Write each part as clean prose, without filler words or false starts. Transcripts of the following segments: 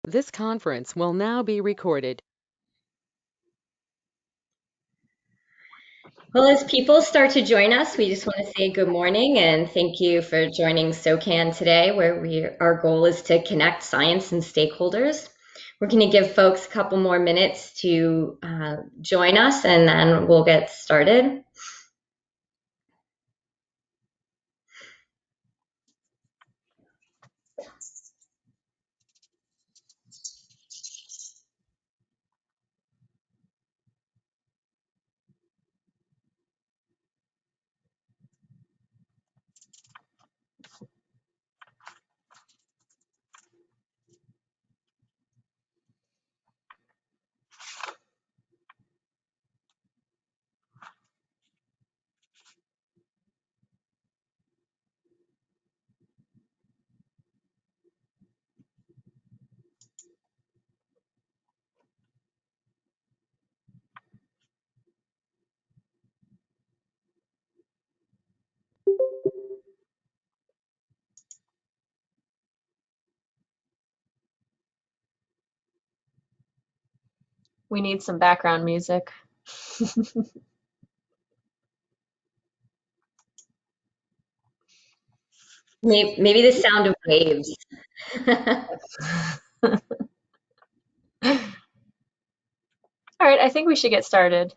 This conference will now be recorded. Well, as people start to join us, we just want to say good morning and thank you for joining Socan today, where our goal is to connect science and stakeholders. We're going to give folks a couple more minutes to join us, and then we'll get started. We need some background music. Maybe the sound of waves. All right, I think we should get started.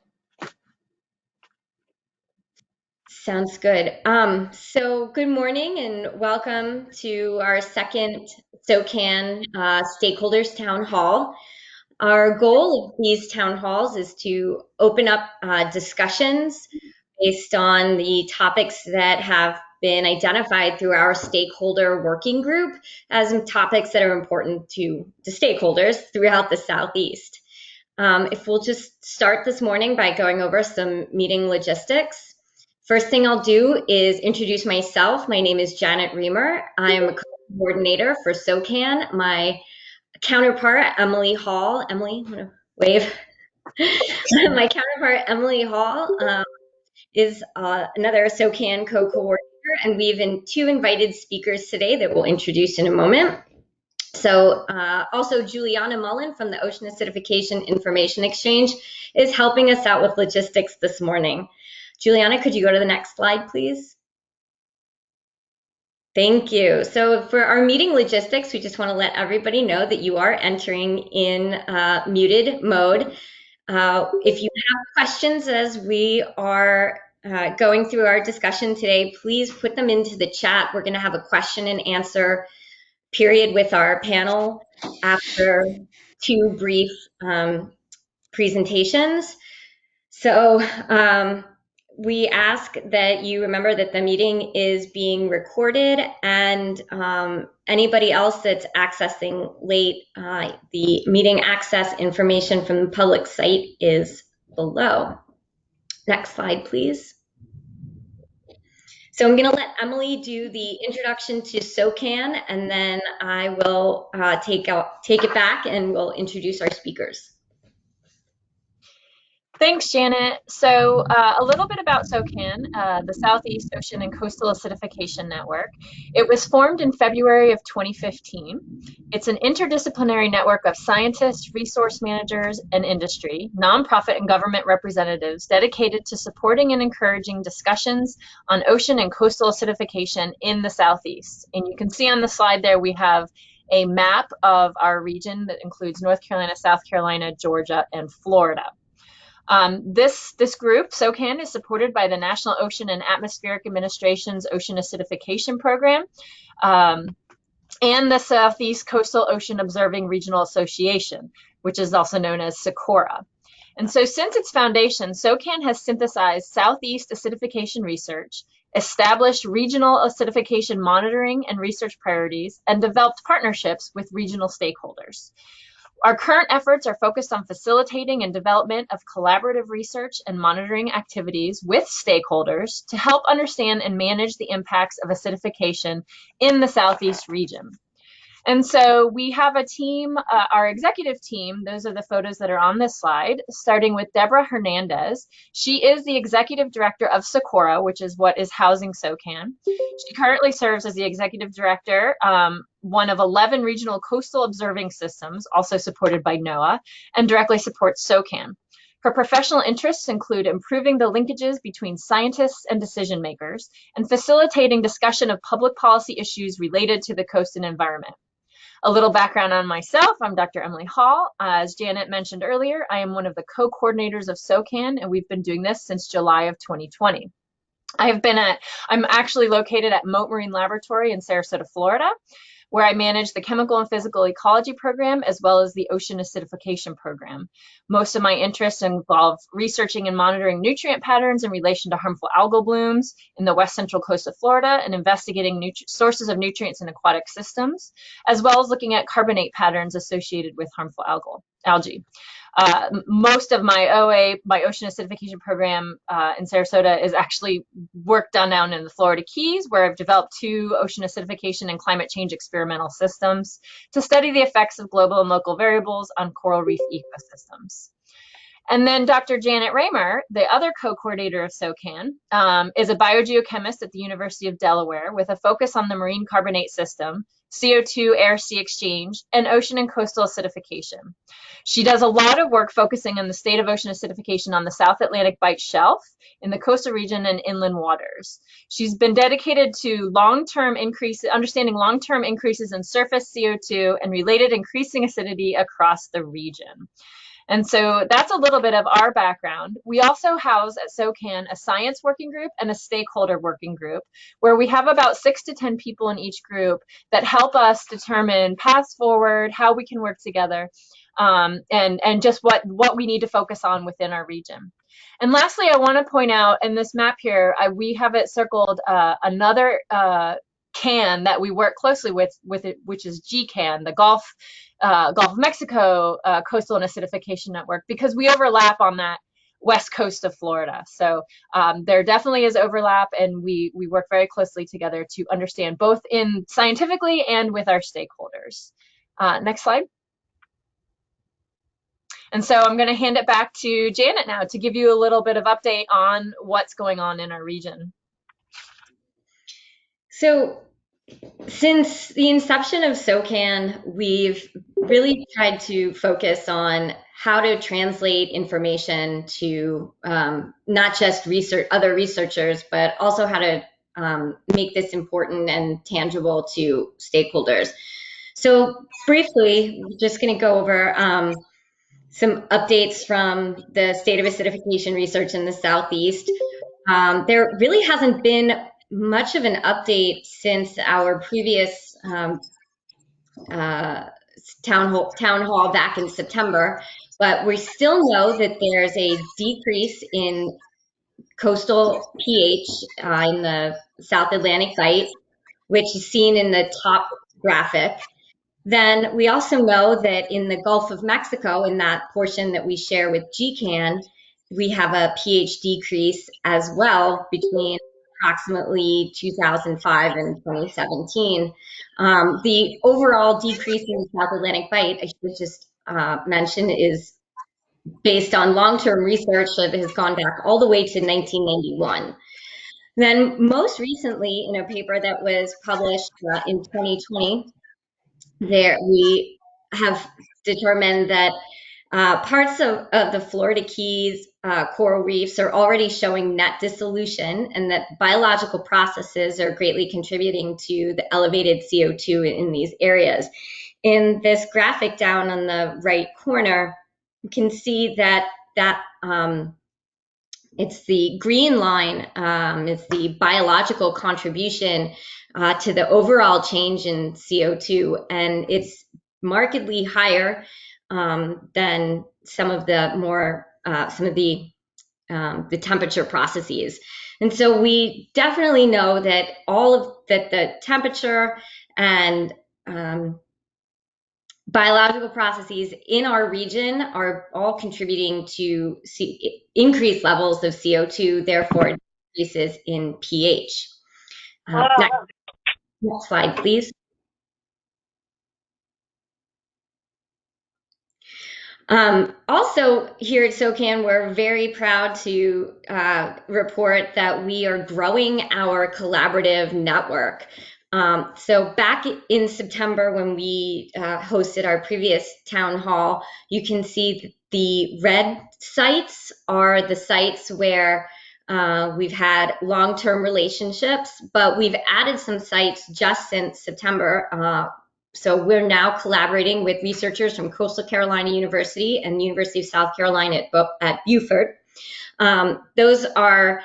Sounds good. So good morning and welcome to our second SOCAN Stakeholders Town Hall. Our goal of these town halls is to open up discussions based on the topics that have been identified through our stakeholder working group as topics that are important to stakeholders throughout the Southeast. If we'll just start this morning by going over some meeting logistics. First thing I'll do is introduce myself. My name is Janet Reamer. I'm a coordinator for SOCAN. My counterpart, Emily Hall. Emily, want to wave? My counterpart, Emily Hall, is another SOCAN co-coordinator, and we have two invited speakers today that we'll introduce in a moment. So also Juliana Mullen from the Ocean Acidification Information Exchange is helping us out with logistics this morning. Juliana, could you go to the next slide, please? Thank you. So for our meeting logistics, we just want to let everybody know that you are entering in muted mode. If you have questions as we are going through our discussion today, please put them into the chat. We're going to have a question and answer period with our panel after two brief presentations. So we ask that you remember that the meeting is being recorded, and anybody else that's accessing late, the meeting access information from the public site is below. Next slide, please. So I'm going to let Emily do the introduction to SOCAN, and then I will take it back and we'll introduce our speakers. Thanks, Janet. So a little bit about SOCAN, the Southeast Ocean and Coastal Acidification Network. It was formed in February of 2015. It's an interdisciplinary network of scientists, resource managers, and industry, nonprofit and government representatives dedicated to supporting and encouraging discussions on ocean and coastal acidification in the Southeast. And you can see on the slide there we have a map of our region that includes North Carolina, South Carolina, Georgia, and Florida. This group, SOCAN, is supported by the National Ocean and Atmospheric Administration's Ocean Acidification Program and the Southeast Coastal Ocean Observing Regional Association, which is also known as SOCORA. And so since its foundation, SOCAN has synthesized Southeast acidification research, established regional acidification monitoring and research priorities, and developed partnerships with regional stakeholders. Our current efforts are focused on facilitating and development of collaborative research and monitoring activities with stakeholders to help understand and manage the impacts of acidification in the Southeast region. And so we have a team, our executive team, those are the photos that are on this slide, starting with Deborah Hernandez. She is the executive director of Socorro, which is what is housing Socan. She currently serves as the executive director, one of 11 regional coastal observing systems, also supported by NOAA, and directly supports Socan. Her professional interests include improving the linkages between scientists and decision makers and facilitating discussion of public policy issues related to the coast and environment. A little background on myself, I'm Dr. Emily Hall. As Janet mentioned earlier, I am one of the co-coordinators of Socan, and we've been doing this since July of 2020. I'm actually located at Mote Marine Laboratory in Sarasota, Florida, where I manage the chemical and physical ecology program, as well as the ocean acidification program. Most of my interests involve researching and monitoring nutrient patterns in relation to harmful algal blooms in the west central coast of Florida and investigating sources of nutrients in aquatic systems, as well as looking at carbonate patterns associated with harmful algae. Most of my OA, my ocean acidification program in Sarasota, is actually work done down in the Florida Keys, where I've developed 2 ocean acidification and climate change experimental systems to study the effects of global and local variables on coral reef ecosystems. And then Dr. Janet Raymer, the other co-coordinator of Socan, is a biogeochemist at the University of Delaware with a focus on the marine carbonate system, CO2 air-sea exchange, and ocean and coastal acidification. She does a lot of work focusing on the state of ocean acidification on the South Atlantic Bight Shelf, in the coastal region and inland waters. She's been dedicated to understanding long-term increases in surface CO2 and related increasing acidity across the region. And so that's a little bit of our background. We also house at Socan a science working group and a stakeholder working group, where we have about 6 to 10 people in each group that help us determine paths forward, how we can work together, and just what we need to focus on within our region. And lastly, I want to point out in this map here, we have it circled another CAN that we work closely with it, which is GCAN, the Gulf of Mexico Coastal and Acidification Network, because we overlap on that west coast of Florida. So there definitely is overlap, and we work very closely together to understand both in scientifically and with our stakeholders. Next slide. And so I'm going to hand it back to Janet now to give you a little bit of update on what's going on in our region. So since the inception of Socan, we've really tried to focus on how to translate information to not just other researchers, but also how to make this important and tangible to stakeholders. So briefly, we're just going to go over some updates from the state of acidification research in the Southeast. There really hasn't been much of an update since our previous town hall back in September, but we still know that there's a decrease in coastal pH in the South Atlantic Bight, which is seen in the top graphic. Then we also know that in the Gulf of Mexico, in that portion that we share with GCAN, we have a pH decrease as well between approximately 2005 and 2017. The overall decrease in the South Atlantic Bight, I should just mention, is based on long-term research that has gone back all the way to 1991. Then most recently, in a paper that was published in 2020, we have determined that parts of the Florida Keys coral reefs are already showing net dissolution, and that biological processes are greatly contributing to the elevated CO2 in these areas. In this graphic down on the right corner, you can see that it's the green line, is the biological contribution to the overall change in CO2, and it's markedly higher than some of the temperature processes. And so we definitely know that that the temperature and biological processes in our region are all contributing to increased levels of CO2, therefore decreases in pH. Next slide, please. Also, here at Socan, we're very proud to report that we are growing our collaborative network. So back in September, when we hosted our previous town hall, you can see the red sites are the sites where we've had long-term relationships, but we've added some sites just since September. So we're now collaborating with researchers from Coastal Carolina University and the University of South Carolina at Beaufort. Those are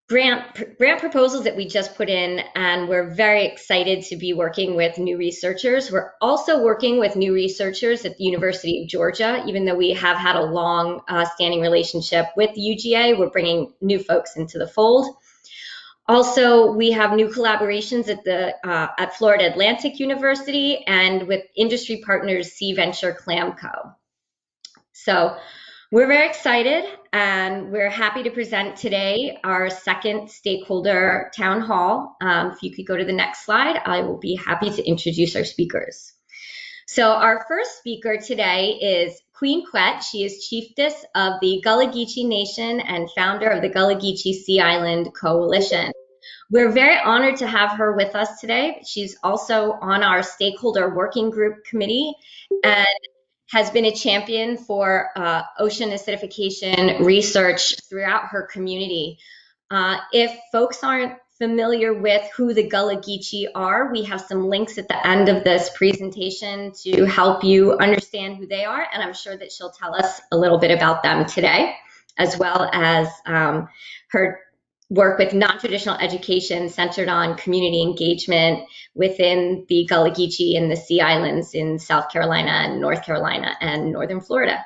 grant proposals that we just put in, and we're very excited to be working with new researchers. We're also working with new researchers at the University of Georgia. Even though we have had a long standing relationship with the UGA, we're bringing new folks into the fold. Also, we have new collaborations at Florida Atlantic University and with industry partners Sea Venture Clamco. So we're very excited, and we're happy to present today our second stakeholder town hall. If you could go to the next slide, I will be happy to introduce our speakers. So our first speaker today is Queen Quet. She is chiefess of the Gulligici Nation and founder of the Gulligici Sea Island Coalition. We're very honored to have her with us today. She's also on our stakeholder working group committee and has been a champion for ocean acidification research throughout her community. If folks aren't familiar with who the Gulagici are, we have some links at the end of this presentation to help you understand who they are, and I'm sure that she'll tell us a little bit about them today, as well as her work with non-traditional education centered on community engagement within the Gulligici and the Sea Islands in South Carolina and North Carolina and Northern Florida.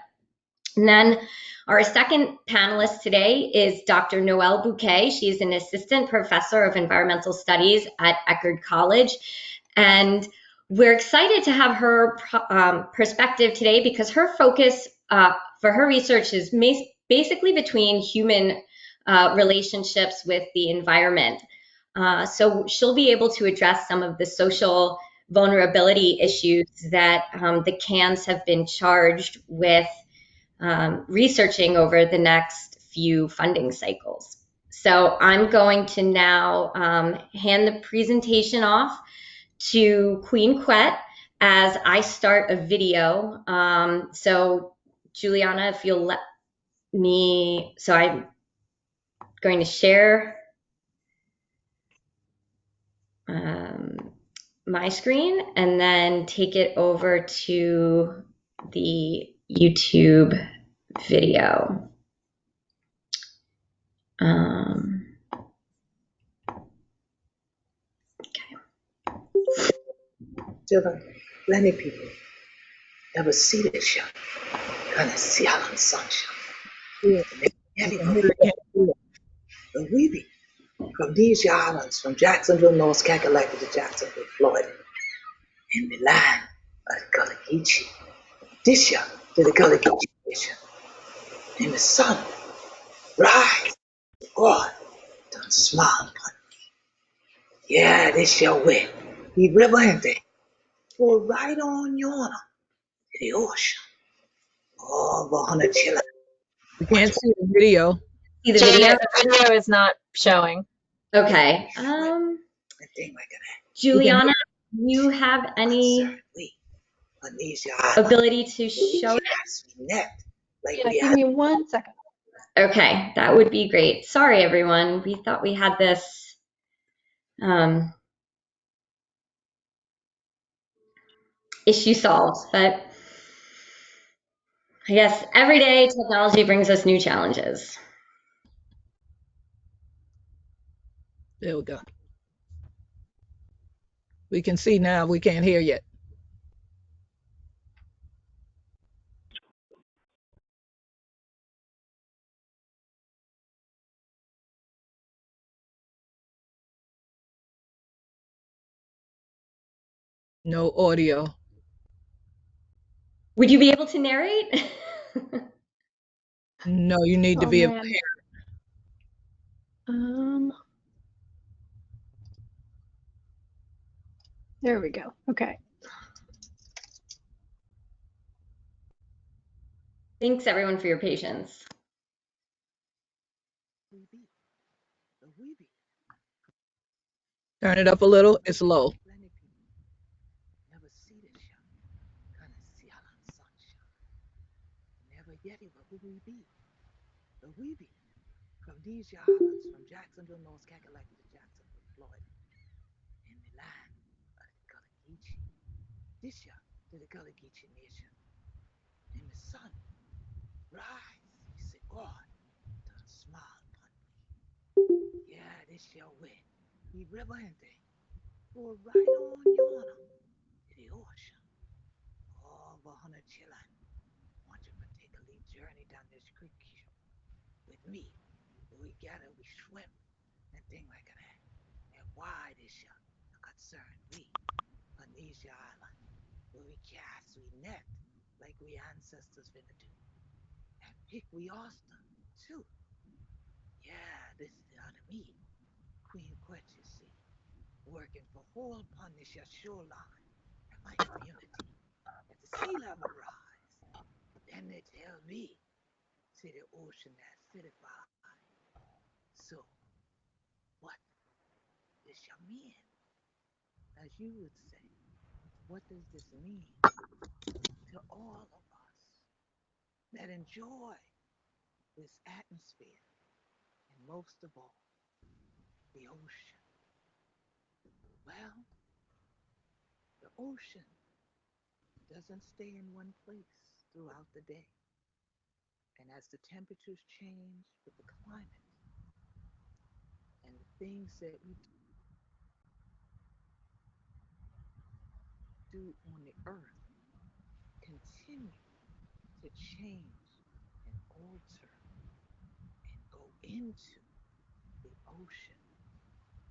And then our second panelist today is Dr. Noelle Bouquet. She is an assistant professor of environmental studies at Eckerd College. And we're excited to have her perspective today because her focus for her research is basically between human relationships with the environment. So she'll be able to address some of the social vulnerability issues that the CANs have been charged with researching over the next few funding cycles. So I'm going to now hand the presentation off to Queen Quet as I start a video. So Juliana, if you'll let me, so I'm going to share my screen and then take it over to the YouTube video. Children, plenty people never see this show. Gonna see how the sunshine. But we be from these islands, from Jacksonville, North Carolina to Jacksonville, Florida, in the land of the Gulligici. This year to the Gulligici Nation. In the sun, rise, God, done smile upon me. Yeah, this your way. The river and they go right on yonder to the ocean. Oh, 100 children. We can't see the video. See the video? The video is not showing. Okay. A thing like that. Juliana, do you have any ability to show it? Yeah, Give me 1 second. Okay, that would be great. Sorry, everyone. We thought we had this issue solved, but I guess every day technology brings us new challenges. There we go. We can see now. We can't hear yet. No audio. Would you be able to narrate? No, you need to be able to hear. There we go. Okay. Thanks everyone for your patience. Turn it up a little. It's low. Plenty people never see this young kind of sialan sunshine. Never yet but who we be. But we be from these islands, from Jacksonville, North Carolina to Jacksonville, Florida, in the land of the Gulligici. This year to the Gulligici nation. In the sun, rise, we say, God, to smile upon me. Yeah, this your way. We river and thing. Go right on yonder to the ocean. Over 100 children. Want you to take a little journey down this creek with me. We gather, we swim, and things like that. And why this year concern we on these island where we cast, we net like we ancestors finna do. And pick we oyster too. Yeah, this is the other me, Queen Quet, you see, working for whole upon this your shoreline and my community. At the sea level rise, then they tell me, see the ocean acidified. So, what does you mean? As you would say, what does this mean to all of us that enjoy this atmosphere and most of all, the ocean? Well, the ocean doesn't stay in one place throughout the day. And as the temperatures change with the climate and the things that we do on the earth continue to change and alter and go into the ocean,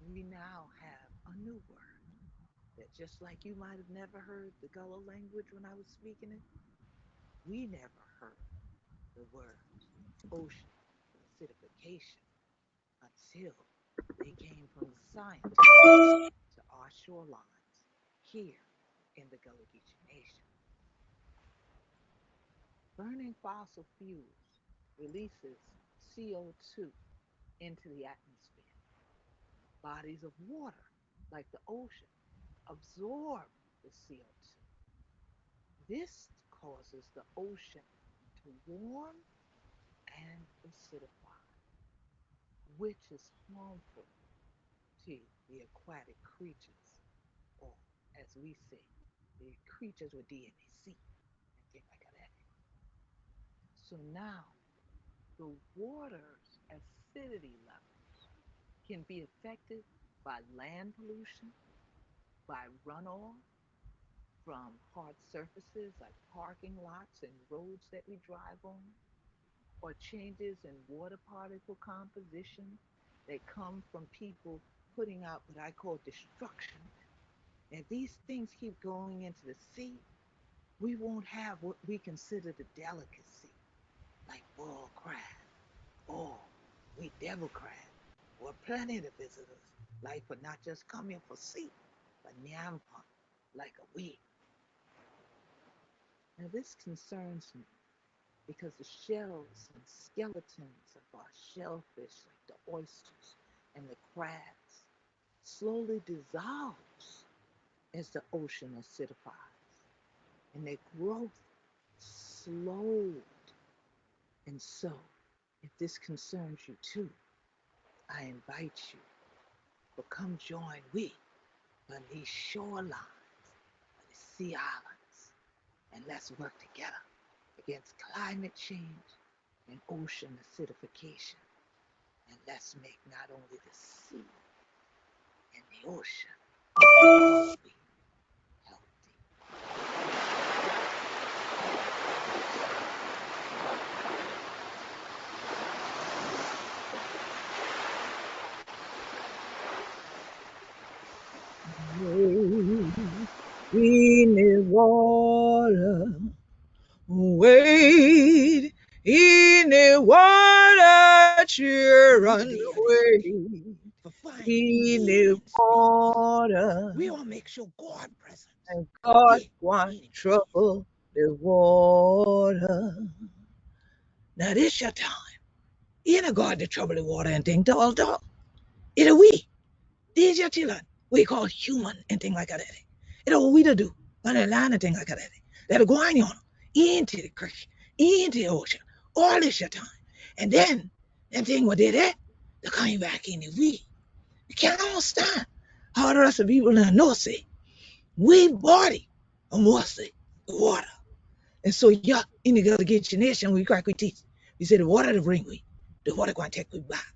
we now have a new word that just like you might have never heard the Gullah language when I was speaking it, we never heard the word ocean acidification until they came from the scientists to our shorelines here in the Gulligici nation. Burning fossil fuels releases CO2 into the atmosphere. Bodies of water, like the ocean, absorb the CO2. This causes the ocean to warm and acidify, which is harmful to the aquatic creatures, or as we say, the creatures with DNAC and things like that. So now the water's acidity levels can be affected by land pollution, by runoff from hard surfaces like parking lots and roads that we drive on, or changes in water particle composition that come from people putting out what I call destruction. If these things keep going into the sea, we won't have what we consider the delicacy, like bull crab, or we devil crab, or plenty of visitors, like for not just coming for sea, but nyampa, like a we. Now this concerns me because the shells and skeletons of our shellfish, like the oysters and the crabs, slowly dissolves as the ocean acidifies, and their growth slowed. And so, if this concerns you too, I invite you to come join we on these shorelines of the sea islands, and let's work together against climate change and ocean acidification. And let's make not only the sea and the ocean be healthy. In the water, wade in the water, children, wade For finding in meaning the in space, water, we want to make sure God presence. and God Yeah, want meaning in space. trouble the water. Now this your time. You ain't got the trouble with water and thing to all dog. It a we. These your children. We call human and thing like that. It a we to do. On the land and thing like that. That'll go on into the creek, into the ocean. All this your time. And then them thing what did that, they coming back in the we. You can't understand how the rest of the people in the north say, we body or mostly water. And so yeah, in the Gulligici nation, we crack we teeth. We say the water to bring we, the water going to take we back.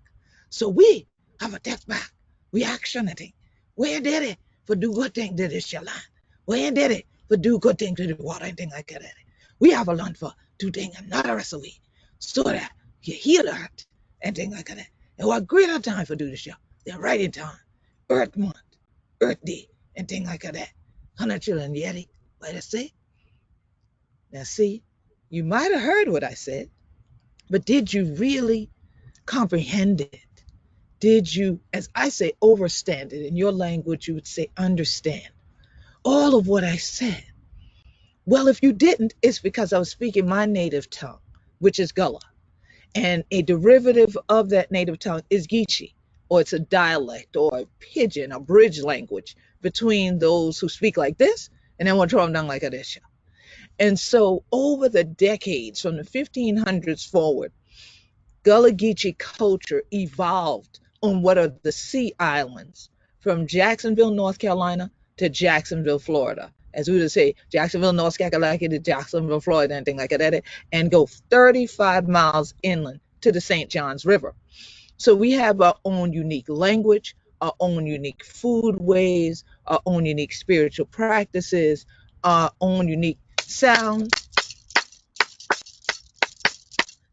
So we have a take back. We action thing. We did it for do good thing to this your land. We did it for do good thing to the water and thing like that. We have a land for do thing another rest of we, so that you heal the hurt and thing like that. And what greater time for do this year? They're right in time. Earth month, Earth day, and thing like that. 100 children yeti. What I say? Now see, you might have heard what I said, but did you really comprehend it? Did you, as I say, overstand it? In your language, you would say understand all of what I said. Well, if you didn't, it's because I was speaking my native tongue, which is Gullah. And a derivative of that native tongue is Geechee, or it's a dialect or a pidgin, a bridge language between those who speak like this and then we'll draw them down like this. And so over the decades, from the 1500s forward, Gulligici culture evolved on what are the sea islands from Jacksonville, North Carolina to Jacksonville, Florida. As we would say, Jacksonville, North Carolina to Jacksonville, Florida, anything like that, and go 35 miles inland to the St. Johns River. So we have our own unique language, our own unique food ways, our own unique spiritual practices, our own unique sound.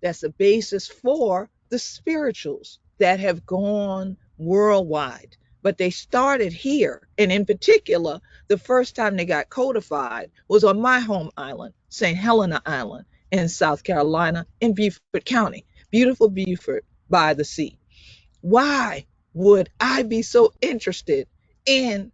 That's the basis for the spirituals that have gone worldwide. But they started here. And in particular, the first time they got codified was on my home island, St. Helena Island in South Carolina in Beaufort County. Beautiful Beaufort by the sea. Why would I be so interested in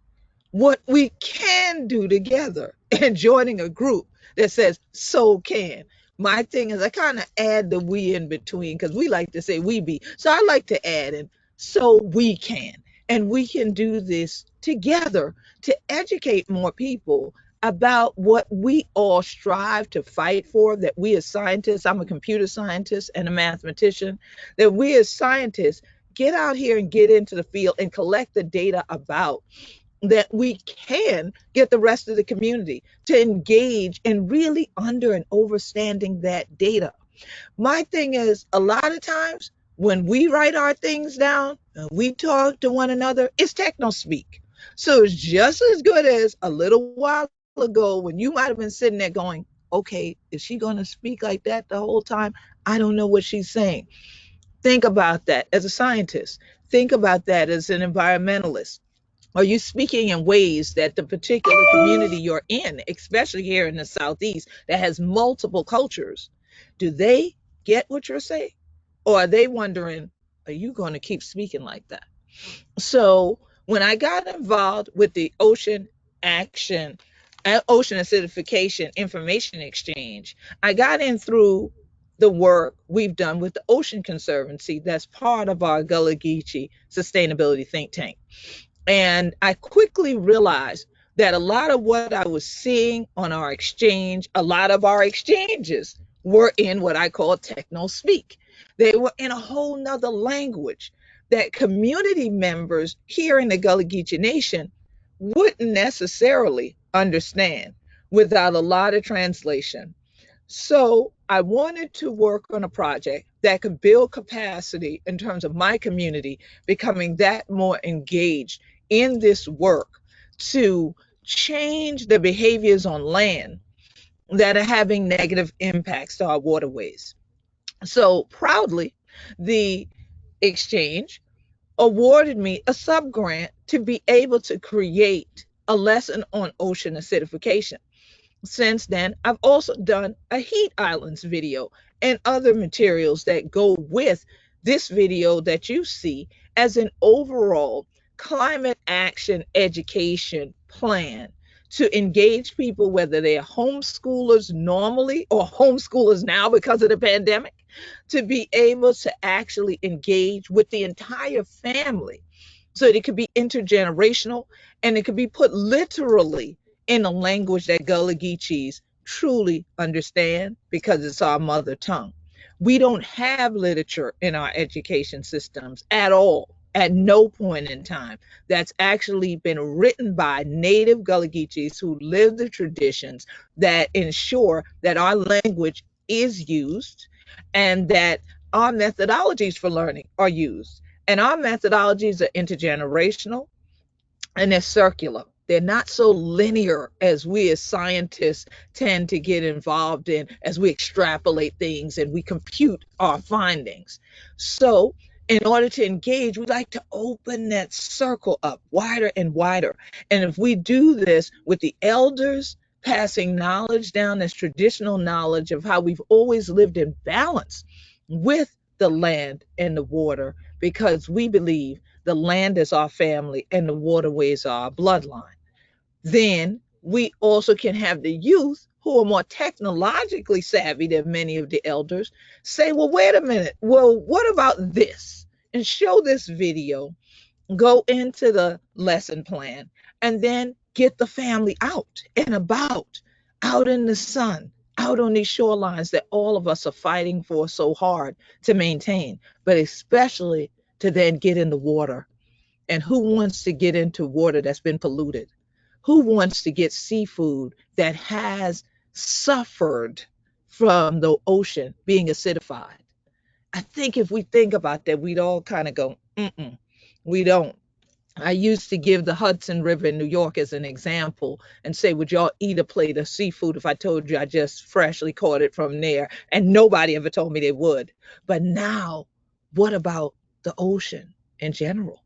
what we can do together and joining a group that says so can? My thing is I kind of add the we in between because we like to say we be. So I like to add in so we can. And we can do this together to educate more people about what we all strive to fight for, that we as scientists, I'm a computer scientist and a mathematician, that we as scientists get out here and get into the field and collect the data about, that we can get the rest of the community to engage in really under and understanding that data. My thing is, a lot of times when we write our things down and we talk to one another, it's techno speak. So it's just as good as a little while ago when you might have been sitting there going, okay, is she going to speak like that the whole time? I don't know what she's saying. Think about that as a scientist. Think about that as an environmentalist. Are you speaking in ways that the particular community you're in, especially here in the Southeast, that has multiple cultures, do they get what you're saying? Or are they wondering, are you going to keep speaking like that? So when I got involved with the ocean acidification information exchange, I got in through the work we've done with the Ocean Conservancy that's part of our Gulligici sustainability think tank. And I quickly realized that a lot of what I was seeing on our exchange, a lot of our exchanges were in what I call techno speak. They were in a whole nother language that community members here in the Gulligici Nation wouldn't necessarily understand without a lot of translation. So I wanted to work on a project that could build capacity in terms of my community becoming that more engaged in this work to change the behaviors on land that are having negative impacts to our waterways. So proudly, the exchange awarded me a sub-grant to be able to create a lesson on ocean acidification. Since then, I've also done a heat islands video and other materials that go with this video that you see as an overall climate action education plan to engage people, whether they're homeschoolers normally or homeschoolers now because of the pandemic, to be able to actually engage with the entire family so that it could be intergenerational and it could be put literally in a language that Gulligicis truly understand because it's our mother tongue. We don't have literature in our education systems at all, at no point in time, that's actually been written by native Gulligicis who live the traditions that ensure that our language is used and that our methodologies for learning are used. And our methodologies are intergenerational and they're circular. They're not so linear as we as scientists tend to get involved in as we extrapolate things and we compute our findings. So, in order to engage, we like to open that circle up wider and wider. And if we do this with the elders passing knowledge down as traditional knowledge of how we've always lived in balance with the land and the water, because we believe the land is our family and the waterways are our bloodline. Then we also can have the youth who are more technologically savvy than many of the elders say, well, wait a minute. Well, what about this? And show this video, go into the lesson plan, and then get the family out and about, out in the sun, out on these shorelines that all of us are fighting for so hard to maintain, but especially to then get in the water. And who wants to get into water that's been polluted? Who wants to get seafood that has suffered from the ocean being acidified? I think if we think about that, we'd all kind of go, we don't. I used to give the Hudson River in New York as an example and say, would y'all eat a plate of seafood if I told you I just freshly caught it from there? And nobody ever told me they would. But now, what about the ocean in general?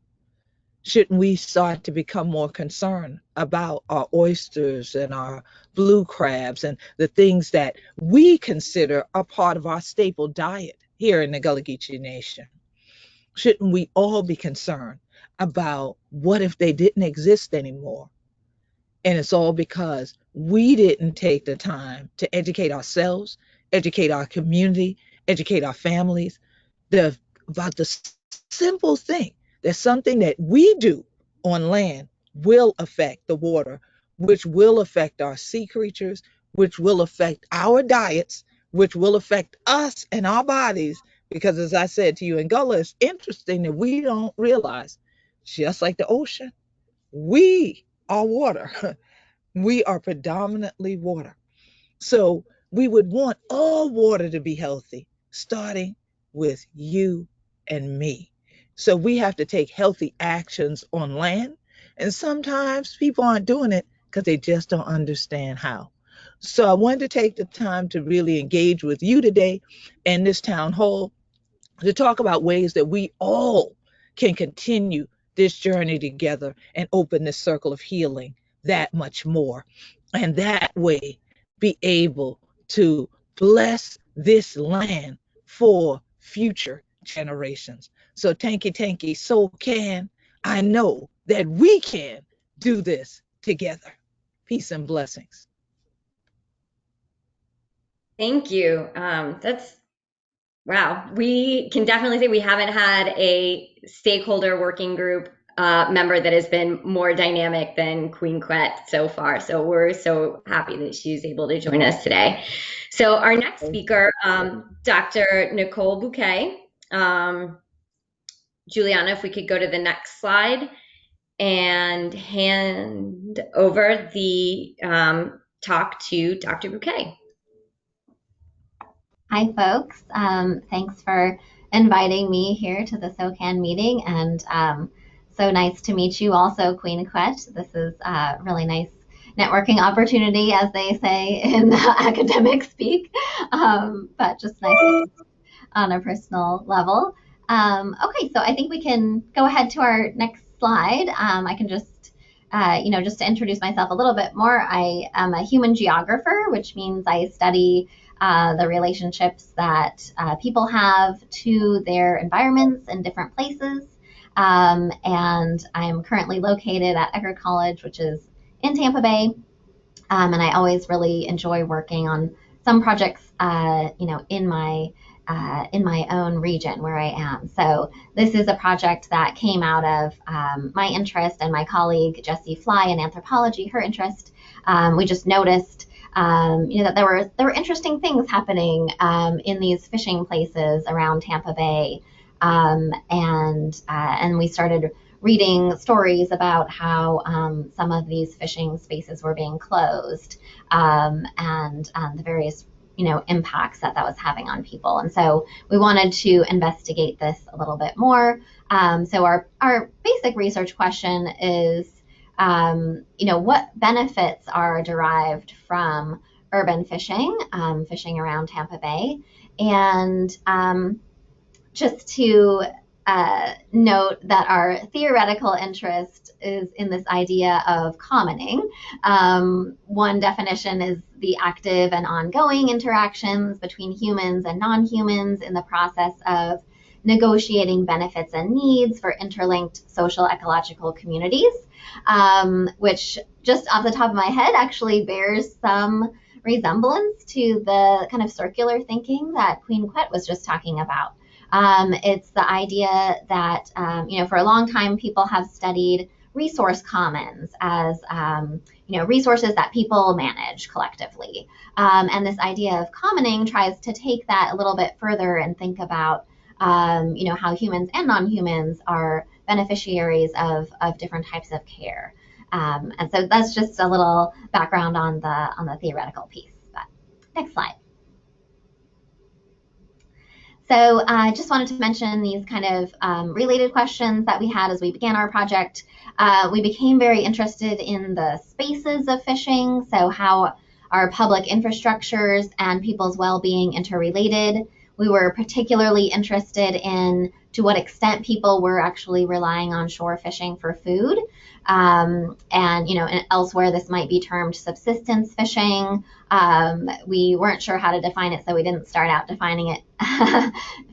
Shouldn't we start to become more concerned about our oysters and our blue crabs and the things that we consider a part of our staple diet here in the Gulligici Nation? Shouldn't we all be concerned about what if they didn't exist anymore? And it's all because we didn't take the time to educate ourselves, educate our community, educate our families about the simple thing that something that we do on land will affect the water, which will affect our sea creatures, which will affect our diets, which will affect us and our bodies. Because as I said to you in Gullah, it's interesting that we don't realize, just like the ocean, we are water. We are predominantly water. So we would want all water to be healthy, starting with you and me. So we have to take healthy actions on land. And sometimes people aren't doing it because they just don't understand how. So I wanted to take the time to really engage with you today in this town hall to talk about ways that we all can continue this journey together and open this circle of healing that much more. And that way be able to bless this land for future generations. So tanky, so can I know that we can do this together. Peace and blessings. Thank you. That's wow. We can definitely say we haven't had a stakeholder working group member that has been more dynamic than Queen Quet so far. So we're so happy that she's able to join us today. So our next speaker, Dr. Nicole Bouquet. Juliana, if we could go to the next slide and hand over the talk to Dr. Bouquet. Hi, folks. Thanks for inviting me here to the Socan meeting, and so nice to meet you also, Queen Quet. This is a really nice networking opportunity, as they say in academic speak, but just nice on a personal level. Okay, so I think we can go ahead to our next slide. I can just just to introduce myself a little bit more, I am a human geographer, which means I study the relationships that people have to their environments in different places. And I am currently located at Eckerd College, which is in Tampa Bay. And I always really enjoy working on some projects, in my own region where I am. So this is a project that came out of my interest and my colleague Jessie Fly in anthropology, her interest. We just noticed, that there were interesting things happening in these fishing places around Tampa Bay, and we started reading stories about how some of these fishing spaces were being closed, and the various impacts that was having on people. And so we wanted to investigate this a little bit more. So our basic research question is, what benefits are derived from urban fishing, fishing around Tampa Bay? And just to note that our theoretical interest is in this idea of commoning. One definition is the active and ongoing interactions between humans and non-humans in the process of negotiating benefits and needs for interlinked social ecological communities, which just off the top of my head actually bears some resemblance to the kind of circular thinking that Queen Quet was just talking about. It's the idea that, for a long time, people have studied resource commons as, resources that people manage collectively. And this idea of commoning tries to take that a little bit further and think about, how humans and non-humans are beneficiaries of different types of care. And so that's just a little background on the theoretical piece. But next slide. So I just wanted to mention these kind of related questions that we had as we began our project. We became very interested in the spaces of fishing, so how are public infrastructures and people's well-being interrelated. We were particularly interested in to what extent people were actually relying on shore fishing for food. And elsewhere this might be termed subsistence fishing. We weren't sure how to define it, so we didn't start out defining it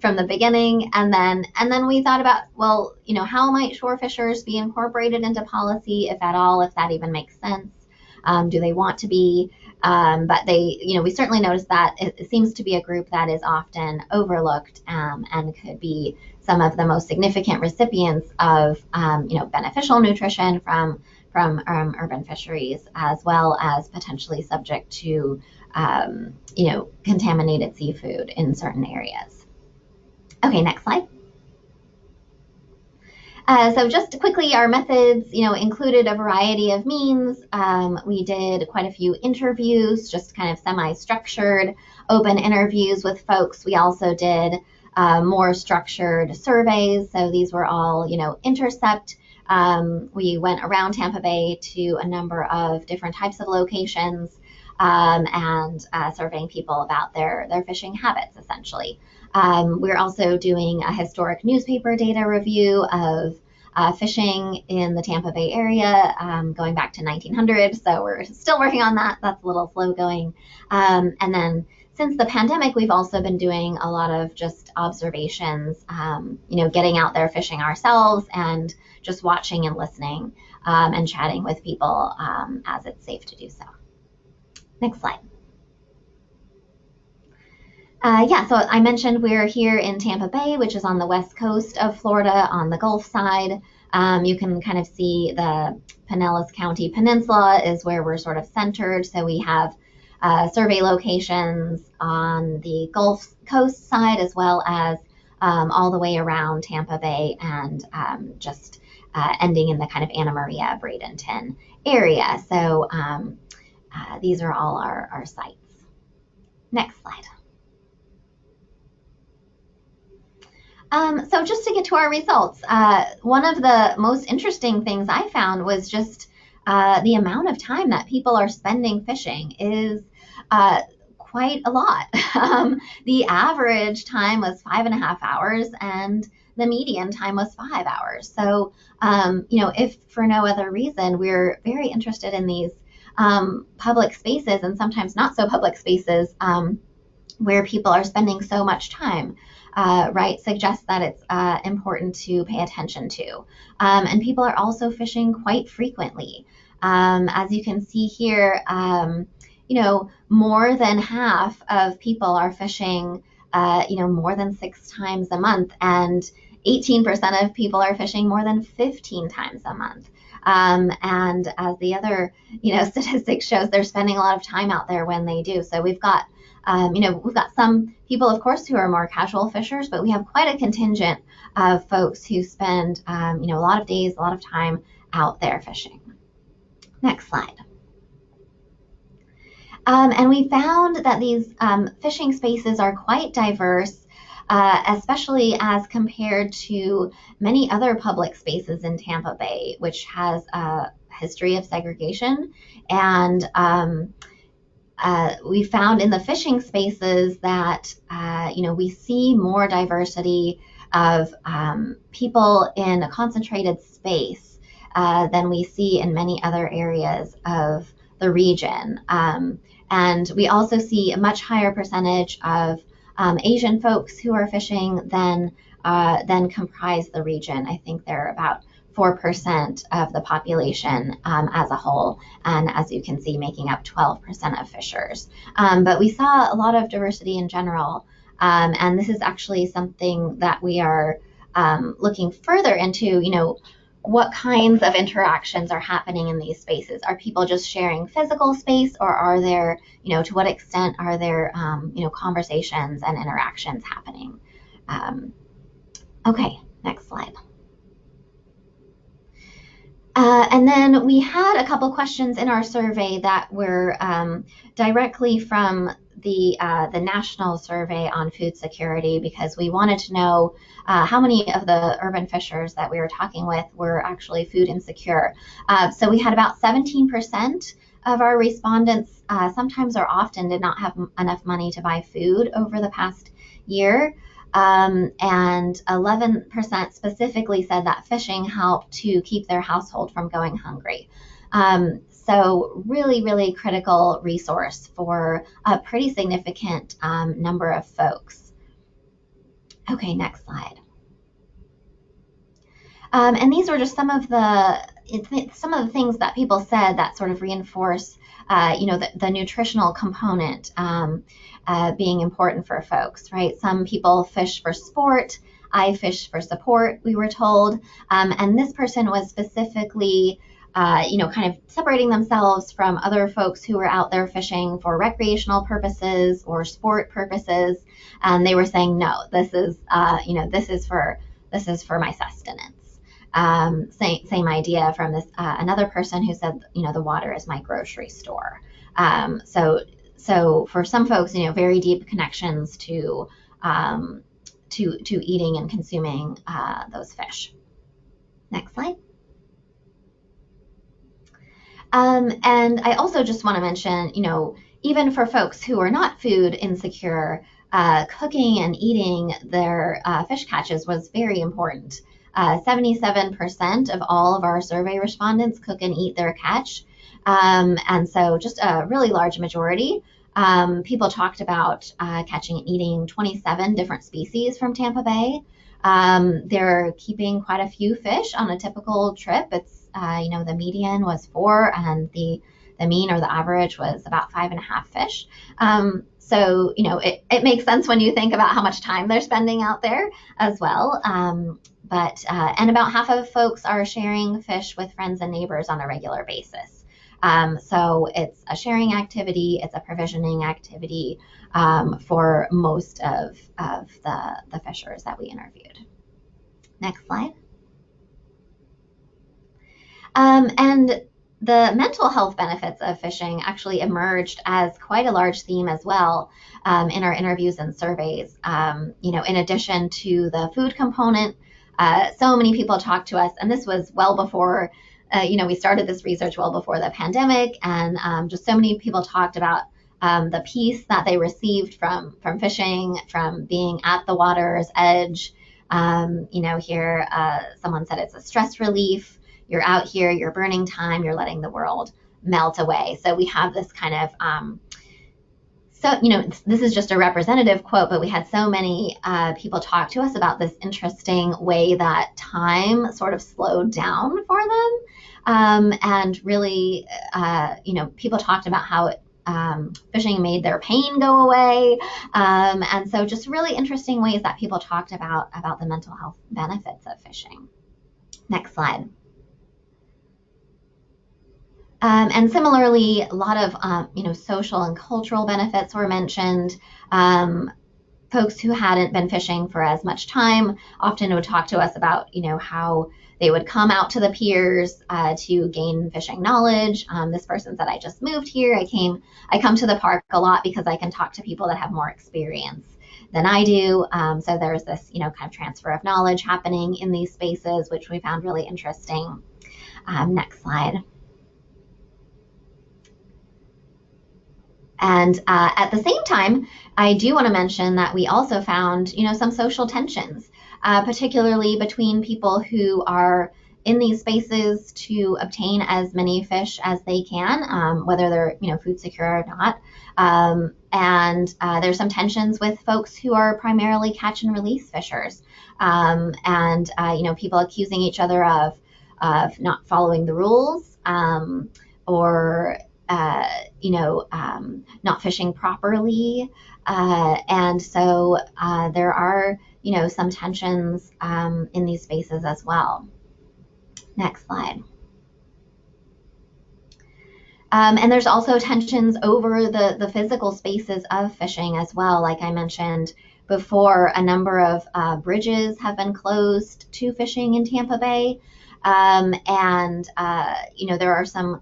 from the beginning. And then we thought about, well, how might shore fishers be incorporated into policy, if at all, if that even makes sense? Do they want to be? But we certainly noticed that it seems to be a group that is often overlooked, and could be some of the most significant recipients of, beneficial nutrition from urban fisheries, as well as potentially subject to, contaminated seafood in certain areas. Okay, next slide. So just quickly, our methods, included a variety of means. We did quite a few interviews, just kind of semi-structured, open interviews with folks. We also did more structured surveys. So these were all, intercept. We went around Tampa Bay to a number of different types of locations, and surveying people about their fishing habits, essentially. We're also doing a historic newspaper data review of fishing in the Tampa Bay area, going back to 1900. So we're still working on that. That's a little slow going. And then since the pandemic, we've also been doing a lot of just observations, getting out there fishing ourselves and just watching and listening, and chatting with people as it's safe to do so. Next slide. So I mentioned we're here in Tampa Bay, which is on the west coast of Florida on the Gulf side. You can kind of see the Pinellas County Peninsula is where we're sort of centered. So we have survey locations on the Gulf Coast side, as well as all the way around Tampa Bay, and just ending in the kind of Anna Maria, Bradenton area. So these are all our sites. Next slide. So just to get to our results, one of the most interesting things I found was just the amount of time that people are spending fishing is quite a lot. The average time was 5.5 hours, and the median time was 5 hours. So, if for no other reason, we're very interested in these public spaces, and sometimes not so public spaces, where people are spending so much time. Suggests that it's important to pay attention to. And people are also fishing quite frequently. As you can see here, more than half of people are fishing, more than 6 times a month, and 18% of people are fishing more than 15 times a month. And as the other, statistics shows, they're spending a lot of time out there when they do. So we've got some people, of course, who are more casual fishers, but we have quite a contingent of folks who spend, a lot of days, a lot of time out there fishing. Next slide. And we found that these fishing spaces are quite diverse, especially as compared to many other public spaces in Tampa Bay, which has a history of segregation. And we found in the fishing spaces that, we see more diversity of people in a concentrated space than we see in many other areas of the region. And we also see a much higher percentage of Asian folks who are fishing than comprise the region. I think they're about 4% of the population as a whole, and as you can see, making up 12% of fishers. But we saw a lot of diversity in general, and this is actually something that we are looking further into, what kinds of interactions are happening in these spaces. Are people just sharing physical space, or are there, to what extent are there, conversations and interactions happening? Okay, next slide. And then we had a couple questions in our survey that were directly from the National Survey on Food Security, because we wanted to know how many of the urban fishers that we were talking with were actually food insecure. So we had about 17% of our respondents sometimes or often did not have enough money to buy food over the past year. And 11% specifically said that fishing helped to keep their household from going hungry. So really, really critical resource for a pretty significant number of folks. Okay, next slide. And these were just some of the things that people said that sort of reinforce, the nutritional component being important for folks, right? Some people fish for sport. I fish for support, we were told. And this person was specifically, kind of separating themselves from other folks who were out there fishing for recreational purposes or sport purposes. And they were saying, no, this is for my sustenance. Same idea from this another person who said, the water is my grocery store. So for some folks, very deep connections to eating and consuming those fish. Next slide. And I also just want to mention, even for folks who are not food insecure, cooking and eating their fish catches was very important. 77% of all of our survey respondents cook and eat their catch. And so just a really large majority. People talked about catching and eating 27 different species from Tampa Bay. They're keeping quite a few fish on a typical trip. It's, the median was 4 and the mean or the average was about 5.5 fish. So, it makes sense when you think about how much time they're spending out there as well. And about half of folks are sharing fish with friends and neighbors on a regular basis. So it's a sharing activity, it's a provisioning activity for most of the fishers that we interviewed. Next slide. And the mental health benefits of fishing actually emerged as quite a large theme as well in our interviews and surveys. In addition to the food component, so many people talked to us, and this was well before, we started this research well before the pandemic, and just so many people talked about the peace that they received from fishing, from being at the water's edge. Here someone said it's a stress relief. You're out here, you're burning time, you're letting the world melt away. So we have this kind of, this is just a representative quote, but we had so many people talk to us about this interesting way that time sort of slowed down for them. And really, people talked about how fishing made their pain go away. And so just really interesting ways that people talked about the mental health benefits of fishing. Next slide. And similarly, a lot of social and cultural benefits were mentioned. Folks who hadn't been fishing for as much time often would talk to us about, how they would come out to the piers to gain fishing knowledge. This person said, I just moved here. I come to the park a lot because I can talk to people that have more experience than I do. So there's this, kind of transfer of knowledge happening in these spaces, which we found really interesting. Next slide. And at the same time, I do want to mention that we also found, some social tensions, particularly between people who are in these spaces to obtain as many fish as they can, whether they're, food secure or not. And there's some tensions with folks who are primarily catch and release fishers, and people accusing each other of not following the rules, or not fishing properly. And so there are, some tensions in these spaces as well. Next slide. And there's also tensions over the physical spaces of fishing as well. Like I mentioned before, a number of bridges have been closed to fishing in Tampa Bay. And there are some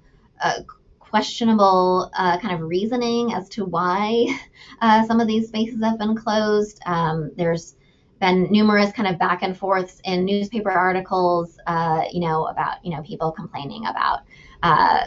questionable kind of reasoning as to why some of these spaces have been closed. There's been numerous kind of back and forths in newspaper articles, about, people complaining about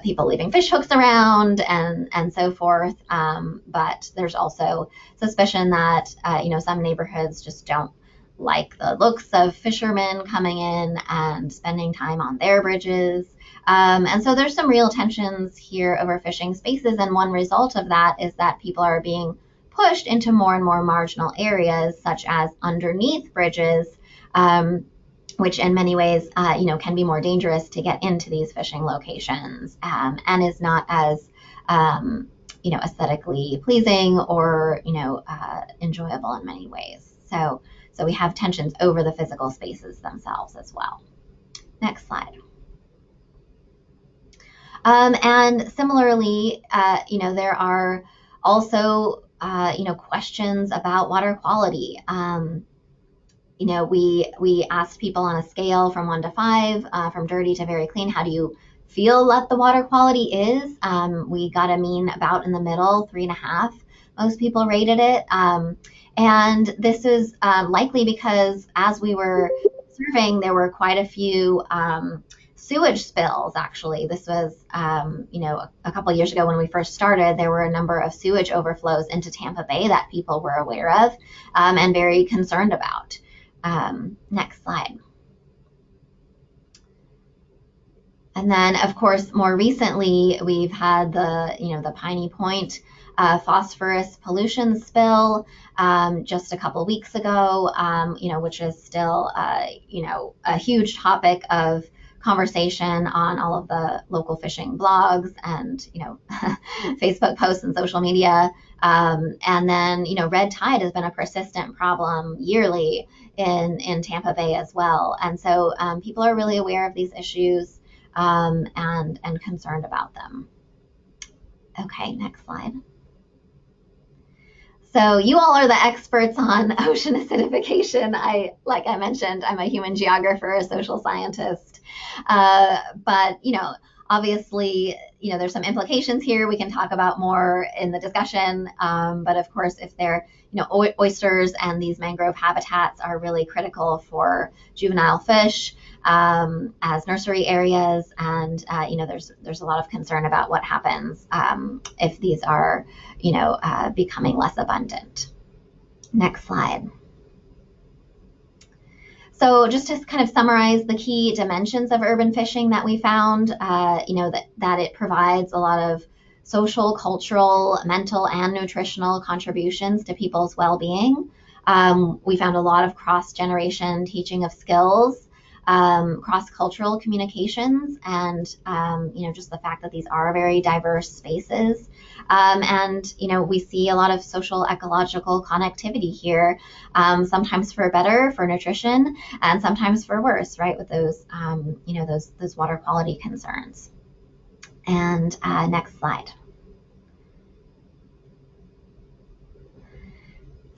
people leaving fish hooks around and so forth. But there's also suspicion that, some neighborhoods just don't like the looks of fishermen coming in and spending time on their bridges. And so there's some real tensions here over fishing spaces. And one result of that is that people are being pushed into more and more marginal areas, such as underneath bridges, which in many ways, can be more dangerous to get into these fishing locations, and is not as, aesthetically pleasing or, enjoyable in many ways. So we have tensions over the physical spaces themselves as well. Next slide. And similarly, there are also, questions about water quality. We asked people on a scale from 1 to 5, from dirty to very clean, how do you feel that the water quality is? We got a mean about in the middle, 3.5. Most people rated it. And this is likely because as we were surveying, there were quite a few sewage spills, actually. This was, a couple of years ago when we first started, there were a number of sewage overflows into Tampa Bay that people were aware of and very concerned about. Next slide. And then, of course, more recently, we've had the Piney Point phosphorus pollution spill just a couple weeks ago, which is still, a huge topic of conversation on all of the local fishing blogs and, Facebook posts and social media. And then, red tide has been a persistent problem yearly in Tampa Bay as well. And so people are really aware of these issues and concerned about them. Okay, next slide. So you all are the experts on ocean acidification. Like I mentioned, I'm a human geographer, a social scientist. But, obviously, there's some implications here we can talk about more in the discussion. But of course, if they're, oysters and these mangrove habitats are really critical for juvenile fish as nursery areas. And, there's a lot of concern about what happens if these are, becoming less abundant. Next slide. So just to kind of summarize the key dimensions of urban fishing that we found, that it provides a lot of social, cultural, mental, and nutritional contributions to people's well-being. We found a lot of cross-generation teaching of skills. cross-cultural communications, and just the fact that these are very diverse spaces. And we see a lot of social ecological connectivity here, sometimes for better, for nutrition, and sometimes for worse, right, with those those water quality concerns. And next slide.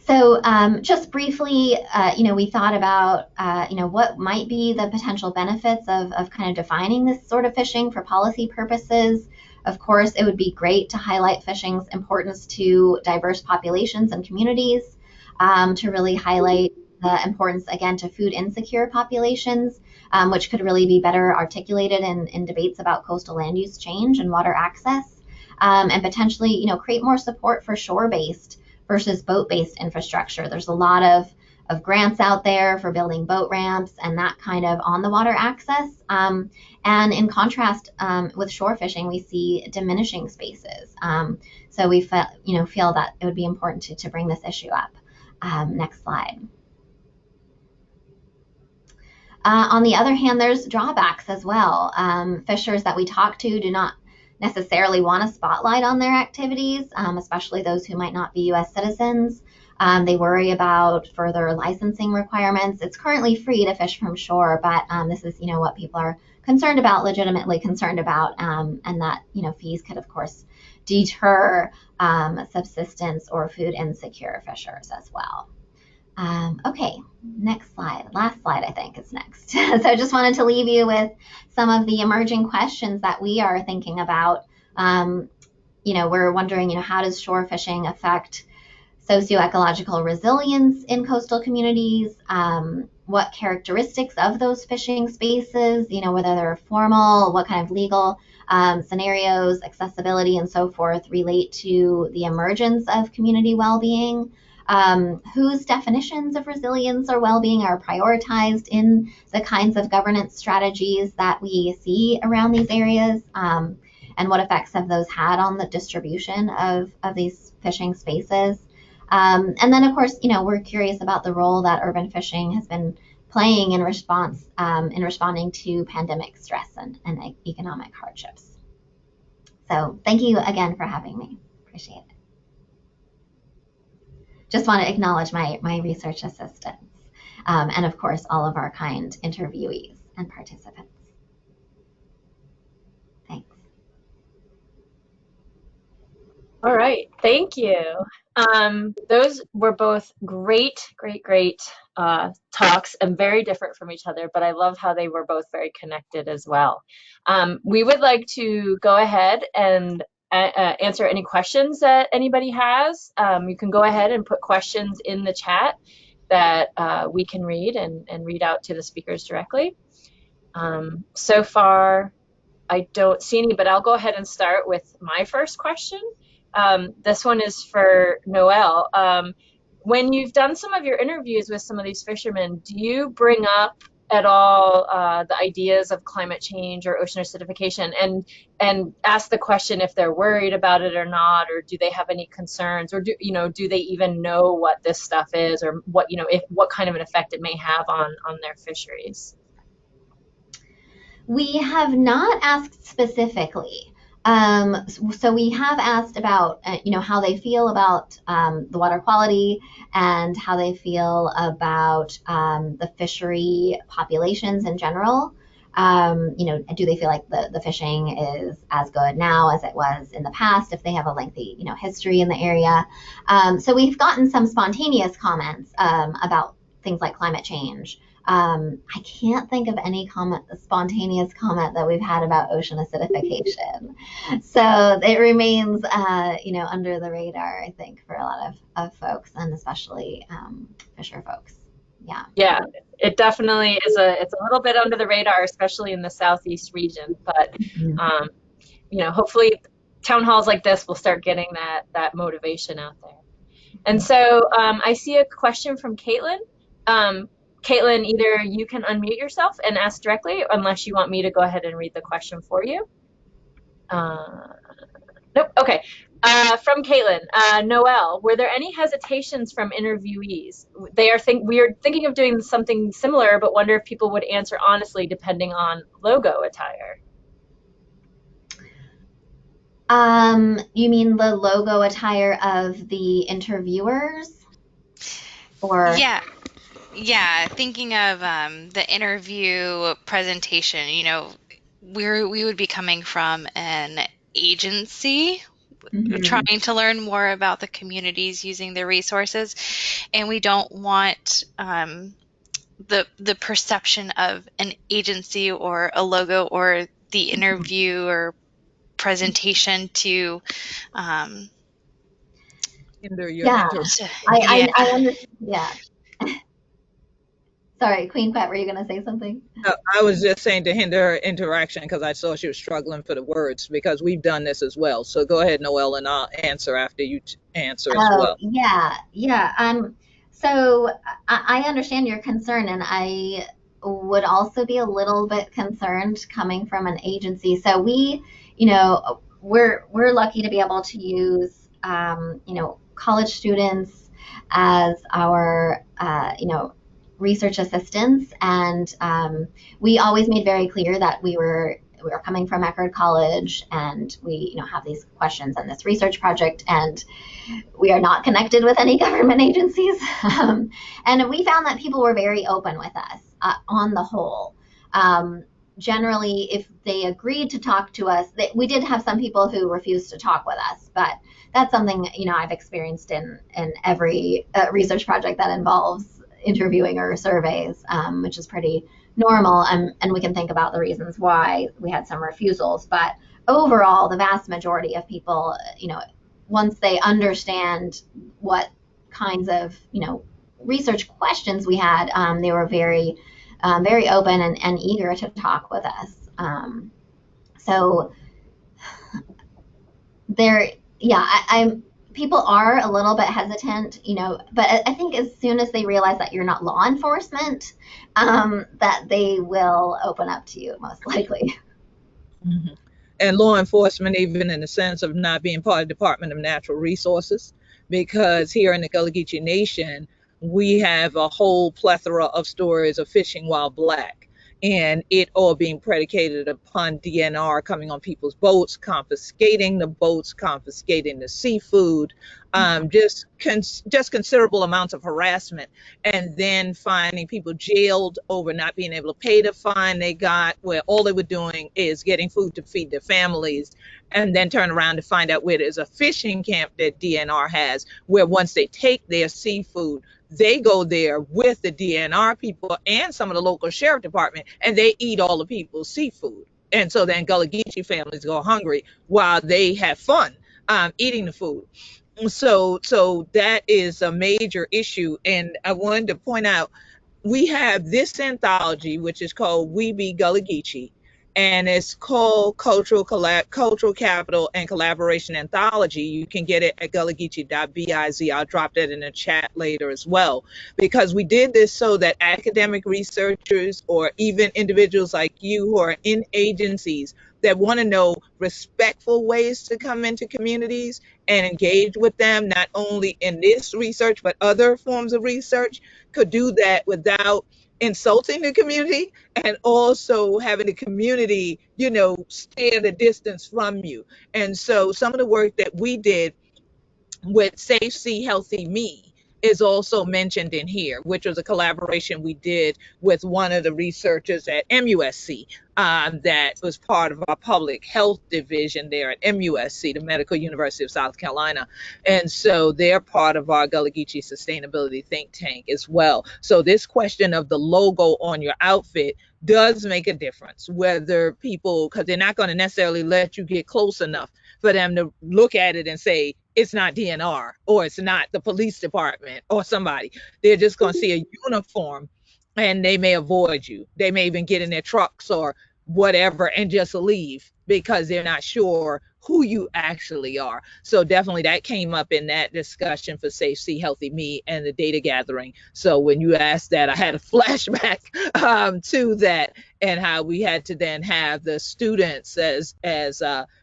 So just briefly, we thought about, what might be the potential benefits of kind of defining this sort of fishing for policy purposes. Of course, it would be great to highlight fishing's importance to diverse populations and communities, to really highlight the importance, again, to food insecure populations, which could really be better articulated in debates about coastal land use change and water access, and potentially, create more support for shore-based versus boat-based infrastructure. There's a lot of grants out there for building boat ramps and that kind of on the water access. And in contrast, with shore fishing, we see diminishing spaces. So we feel that it would be important to bring this issue up. Next slide. On the other hand, there's drawbacks as well. Fishers that we talk to do not necessarily want a spotlight on their activities, especially those who might not be U.S. citizens. They worry about further licensing requirements. It's currently free to fish from shore, but this is, what people are concerned about, legitimately concerned about, and that, fees could, of course, deter subsistence or food insecure fishers as well. Okay, next slide. Last slide, I think, is next. So I just wanted to leave you with some of the emerging questions that we are thinking about. We're wondering, how does shore fishing affect socioecological resilience in coastal communities? What characteristics of those fishing spaces, whether they're formal, what kind of legal scenarios, accessibility, and so forth relate to the emergence of community well-being? Whose definitions of resilience or well-being are prioritized in the kinds of governance strategies that we see around these areas, and what effects have those had on the distribution of these fishing spaces? And then, of course, we're curious about the role that urban fishing has been playing in responding to pandemic stress and economic hardships. So thank you again for having me. Appreciate it. Just want to acknowledge my research assistants, and of course, all of our kind interviewees and participants. Thanks. All right, thank you. Those were both great talks and very different from each other, but I love how they were both very connected as well. We would like to go ahead and answer any questions that anybody has. You can go ahead and put questions in the chat that we can read and read out to the speakers directly. So far, I don't see any, but I'll go ahead and start with my first question. This one is for Noelle. When you've done some of your interviews with some of these fishermen, do you bring up at all the ideas of climate change or ocean acidification, and ask the question if they're worried about it or not, or do they have any concerns, or do they even know what this stuff is, or what what kind of an effect it may have on their fisheries? We have not asked specifically. So we have asked about, how they feel about the water quality and how they feel about the fishery populations in general. Do they feel like the fishing is as good now as it was in the past, if they have a lengthy, history in the area? So we've gotten some spontaneous comments about things like climate change. I can't think of any spontaneous comment that we've had about ocean acidification. So it remains, under the radar, I think, for a lot of folks, and especially fisher folks. Yeah. Yeah, it definitely is it's a little bit under the radar, especially in the Southeast region. But, hopefully town halls like this will start getting that motivation out there. And so I see a question from Caitlin. Caitlin, either you can unmute yourself and ask directly, unless you want me to go ahead and read the question for you. Nope. Okay. From Caitlin, Noelle, were there any hesitations from interviewees? We are thinking of doing something similar, but wonder if people would answer honestly depending on logo attire. You mean the logo attire of the interviewers? Or Yeah, thinking of the interview presentation, you know, we would be coming from an agency trying to learn more about the communities using the resources, and we don't want the perception of an agency or a logo or the interview or presentation to Hinder your yeah, interaction. I understand. Yeah. Sorry, Queen Quet, were you going to say something? I was just saying to hinder her interaction because I saw she was struggling for the words because we've done this as well. So go ahead, Noelle, and I'll answer after you answer as well. Yeah. So I understand your concern, and I would also be a little bit concerned coming from an agency. So we're lucky to be able to use, college students as our, research assistants, and we always made very clear that we were coming from Eckerd College, and we have these questions and this research project, and we are not connected with any government agencies. And we found that people were very open with us on the whole. Generally, if they agreed to talk to us, we did have some people who refused to talk with us, but that's something I've experienced in every research project that involves interviewing or surveys, which is pretty normal, and we can think about the reasons why we had some refusals. But overall, the vast majority of people, once they understand what kinds of research questions we had, they were very open and eager to talk with us. So there, yeah, people are a little bit hesitant, but I think as soon as they realize that you're not law enforcement, that they will open up to you, most likely. Mm-hmm. And law enforcement, even in the sense of not being part of the Department of Natural Resources, because here in the Gulligici Nation, we have a whole plethora of stories of fishing while black, and it all being predicated upon DNR coming on people's boats, confiscating the boats, confiscating the seafood, just considerable amounts of harassment, and then finding people jailed over not being able to pay the fine they got, where all they were doing is getting food to feed their families, and then turn around to find out where there's a fishing camp that DNR has, where once they take their seafood, they go there with the DNR people and some of the local sheriff department, and they eat all the people's seafood. And so then Gullah families go hungry while they have fun eating the food. So that is a major issue. And I wanted to point out, we have this anthology, which is called We Be Gulligici, and it's called Cultural Capital and Collaboration Anthology. You can get it at gulligici.biz. I'll drop that in the chat later as well, because we did this so that academic researchers or even individuals like you who are in agencies that want to know respectful ways to come into communities and engage with them, not only in this research, but other forms of research, could do that without insulting the community and also having the community, stay at a distance from you. And so some of the work that we did with Safe Sea Healthy Me is also mentioned in here, which was a collaboration we did with one of the researchers at MUSC, that was part of our public health division there at MUSC, the Medical University of South Carolina. And so they're part of our Gulligici sustainability think tank as well. So this question of the logo on your outfit does make a difference, whether people, because they're not going to necessarily let you get close enough for them to look at it and say, it's not DNR or it's not the police department or somebody. They're just going to see a uniform and they may avoid you. They may even get in their trucks or whatever and just leave because they're not sure who you actually are. So definitely that came up in that discussion for Safe Sea Healthy Me and the data gathering. So when you asked that, I had a flashback to that, and how we had to then have the students, as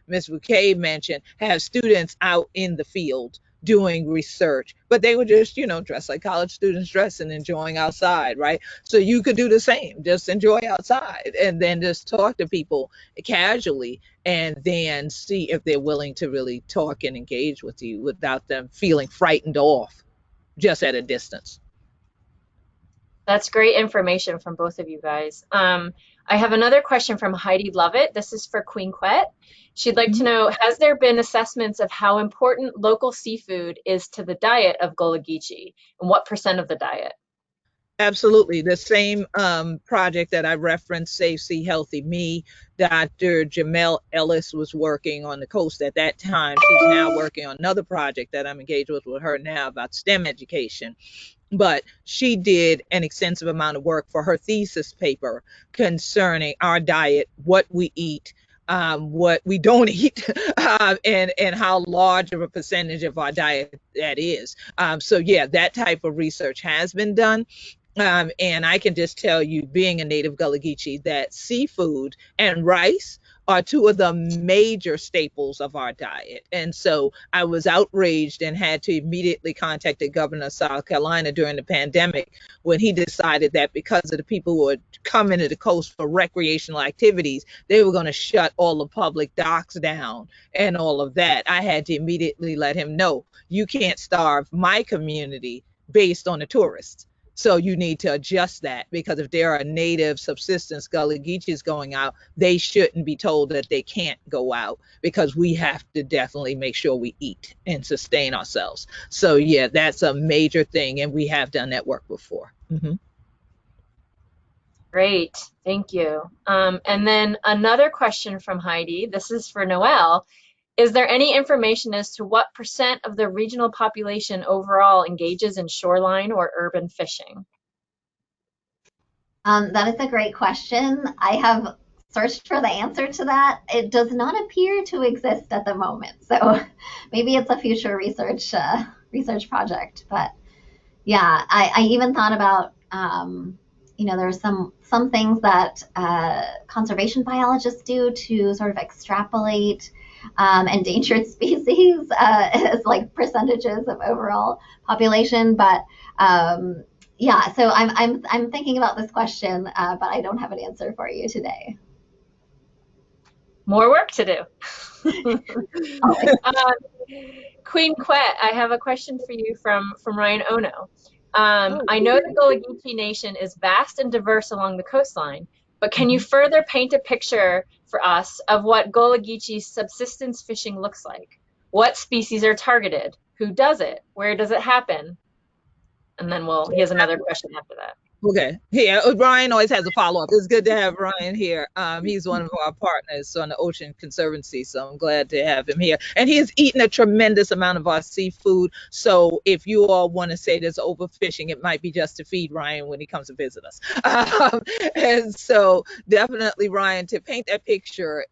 Ms. Bouquet mentioned, have students out in the field doing research, but they were just, dressed like college students dress and enjoying outside, right? So you could do the same, just enjoy outside and then just talk to people casually, and then see if they're willing to really talk and engage with you without them feeling frightened off just at a distance. That's great information from both of you guys. I have another question from Heidi Lovett. This is for Queen Quet. She'd like to know, has there been assessments of how important local seafood is to the diet of Golagici, and what % of the diet? Absolutely. The same project that I referenced, Safe Sea Healthy Me, Dr. Jamel Ellis was working on the coast at that time. She's now working on another project that I'm engaged with her now about STEM education. But she did an extensive amount of work for her thesis paper concerning our diet, what we eat, what we don't eat, and how large of a percentage of our diet that is. So yeah, that type of research has been done. And I can just tell you, being a native Gulligici, that seafood and rice are two of the major staples of our diet. And so I was outraged and had to immediately contact the governor of South Carolina during the pandemic, when he decided that because of the people who were coming to the coast for recreational activities, they were going to shut all the public docks down and all of that. I had to immediately let him know, you can't starve my community based on the tourists. So you need to adjust that, because if there are native subsistence Gulligicis going out, they shouldn't be told that they can't go out, because we have to definitely make sure we eat and sustain ourselves. So yeah, that's a major thing, and we have done that work before. Great, thank you. And then another question from Heidi. This is for Noelle. Is there any information as to what % of the regional population overall engages in shoreline or urban fishing? That is a great question. I have searched for the answer to that. It does not appear to exist at the moment, so maybe it's a future research project. But yeah, I even thought about there's some things that conservation biologists do to sort of extrapolate endangered species as like percentages of overall population, but yeah, so I'm thinking about this question, but I don't have an answer for you today. More work to do. Queen Quet, I have a question for you from Ryan Ono. I know the Golagici Nation is vast and diverse along the coastline, but can you further paint a picture for us of what Golagici subsistence fishing looks like? What species are targeted? Who does it? Where does it happen? And then he has another question after that. Okay. Yeah, Ryan always has a follow-up. It's good to have Ryan here. He's one of our partners on the Ocean Conservancy, so I'm glad to have him here. And he has eaten a tremendous amount of our seafood. So if you all want to say there's overfishing, it might be just to feed Ryan when he comes to visit us. And so definitely, Ryan, to paint that picture,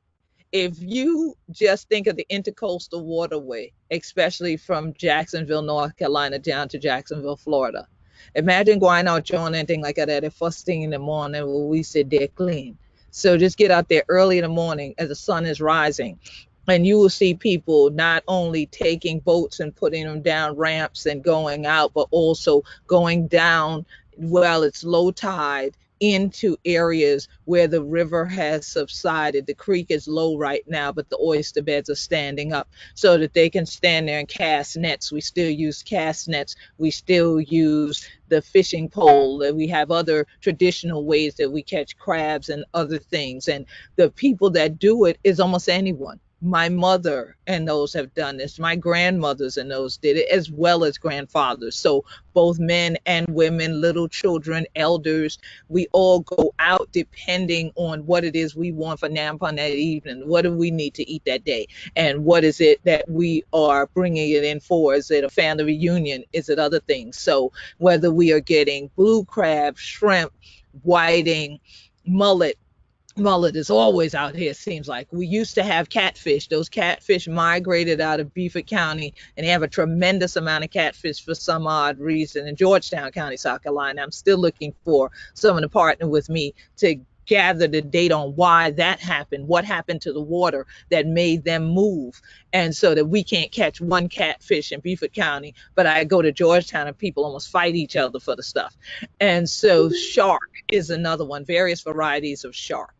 if you just think of the intercoastal waterway, especially from Jacksonville, North Carolina down to Jacksonville, Florida, imagine going out doing anything like that at first thing in the morning when we sit there clean. So just get out there early in the morning as the sun is rising, and you will see people not only taking boats and putting them down ramps and going out, but also going down while it's low tide into areas where the river has subsided. The creek is low right now, but the oyster beds are standing up so that they can stand there and cast nets. We still use cast nets. We still use the fishing pole. We have other traditional ways that we catch crabs and other things. And the people that do it is almost anyone. My mother and those have done this. My grandmothers and those did it, as well as grandfathers. So both men and women, little children, elders, we all go out depending on what it is we want for nap on that evening. What do we need to eat that day? And what is it that we are bringing it in for? Is it a family reunion? Is it other things? So whether we are getting blue crab, shrimp, whiting, mullet, mullet is always out here. It seems like we used to have catfish. Those catfish migrated out of Beaufort County, and they have a tremendous amount of catfish for some odd reason in Georgetown County, South Carolina. I'm still looking for someone to partner with me to gather the data on why that happened, what happened to the water that made them move, and so that we can't catch one catfish in Beaufort County, but I go to Georgetown and people almost fight each other for the stuff. And so shark is another one, various varieties of shark.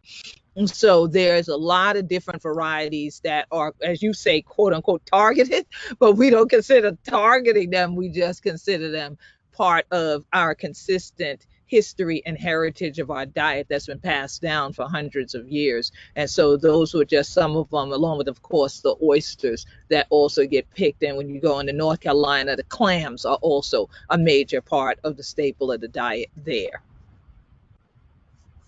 And so there's a lot of different varieties that are, as you say, quote unquote, targeted, but we don't consider targeting them. We just consider them part of our consistent history and heritage of our diet that's been passed down for hundreds of years. And so those were just some of them, along with, of course, the oysters that also get picked. And when you go into North Carolina, the clams are also a major part of the staple of the diet there.